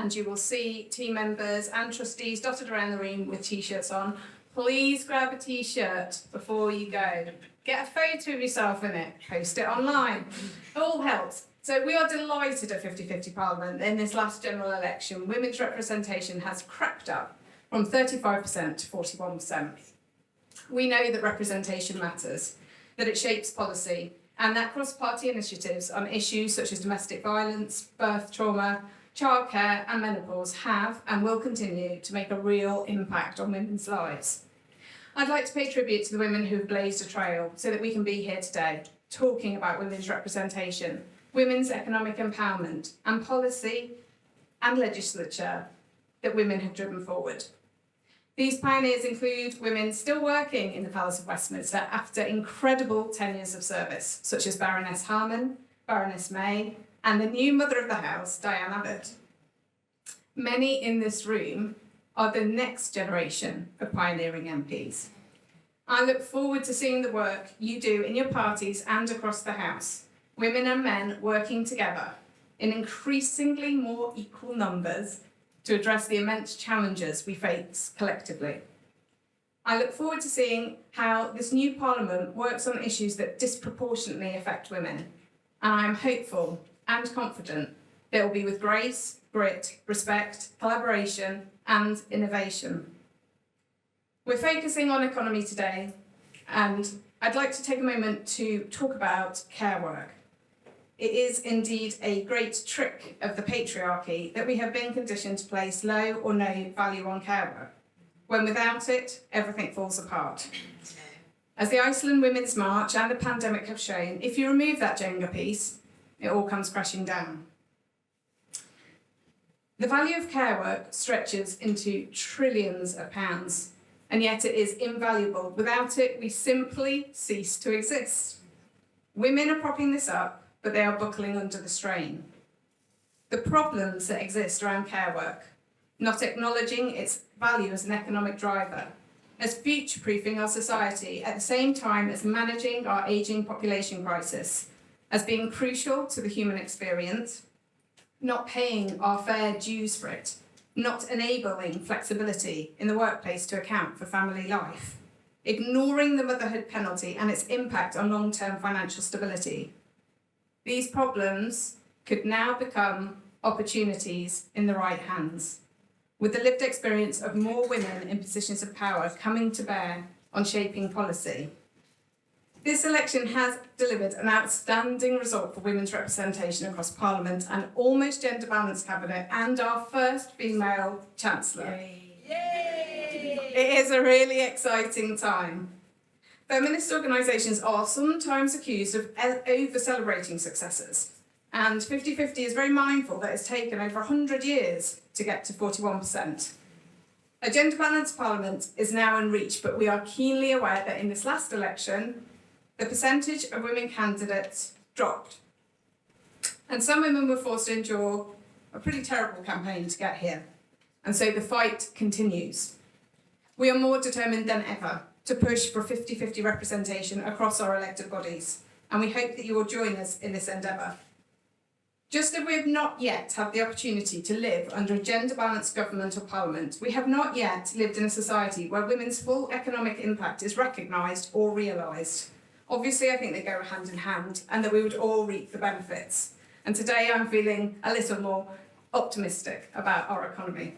and you will see team members and trustees dotted around the room with T-shirts on. Please grab a T-shirt before you go. Get a photo of yourself in it, post it online. It all helps. So we are delighted at 50/50 Parliament in this last general election. Women's representation has crept up from 35% to 41%. We know that representation matters, that it shapes policy, and that cross-party initiatives on issues such as domestic violence, birth trauma, childcare and menopause have and will continue to make a real impact on women's lives. I'd like to pay tribute to the women who have blazed a trail so that we can be here today talking about women's representation, women's economic empowerment and policy and legislature that women have driven forward. These pioneers include women still working in the Palace of Westminster after incredible tenures of service, such as Baroness Harman, Baroness May, and the new mother of the house, Diane Abbott. Many in this room are the next generation of pioneering MPs. I look forward to seeing the work you do in your parties and across the House, women and men working together in increasingly more equal numbers to address the immense challenges we face collectively. I look forward to seeing how this new Parliament works on issues that disproportionately affect women, and I am hopeful and confident that it will be with grace, grit, respect, collaboration and innovation. We're focusing on economy today, and I'd like to take a moment to talk about care work. It is indeed a great trick of the patriarchy that we have been conditioned to place low or no value on care work, when without it, everything falls apart. As the Iceland Women's March and the pandemic have shown, if you remove that Jenga piece, it all comes crashing down. The value of care work stretches into trillions of pounds, and yet it is invaluable. Without it, we simply cease to exist. Women are propping this up, but they are buckling under the strain. The problems that exist around care work, not acknowledging its value as an economic driver, as future-proofing our society at the same time as managing our ageing population crisis, as being crucial to the human experience, not paying our fair dues for it, not enabling flexibility in the workplace to account for family life, ignoring the motherhood penalty and its impact on long-term financial stability. These problems could now become opportunities in the right hands, with the lived experience of more women in positions of power coming to bear on shaping policy. This election has delivered an outstanding result for women's representation across Parliament, an almost gender-balanced cabinet, and our first female Chancellor. Yay! It is a really exciting time. Feminist organisations are sometimes accused of over-celebrating successes, and 50/50 is very mindful that it's taken over 100 years to get to 41%. A gender-balanced Parliament is now in reach, but we are keenly aware that in this last election, the percentage of women candidates dropped, and some women were forced to endure a pretty terrible campaign to get here, and so the fight continues. We are more determined than ever to push for 50/50 representation across our elected bodies, and we hope that you will join us in this endeavour. Just as we have not yet had the opportunity to live under a gender-balanced government or parliament, we have not yet lived in a society where women's full economic impact is recognised or realised. Obviously, I think they go hand in hand and that we would all reap the benefits. And today I'm feeling a little more optimistic about our economy.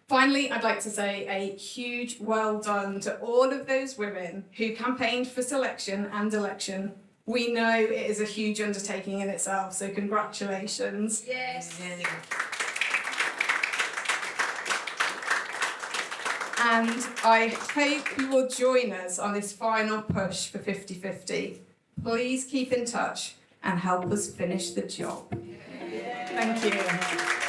Finally, I'd like to say a huge well done to all of those women who campaigned for selection and election. We know it is a huge undertaking in itself, so congratulations. Yes. And I hope you will join us on this final push for 50/50. Please keep in touch and help us finish the job. Thank you.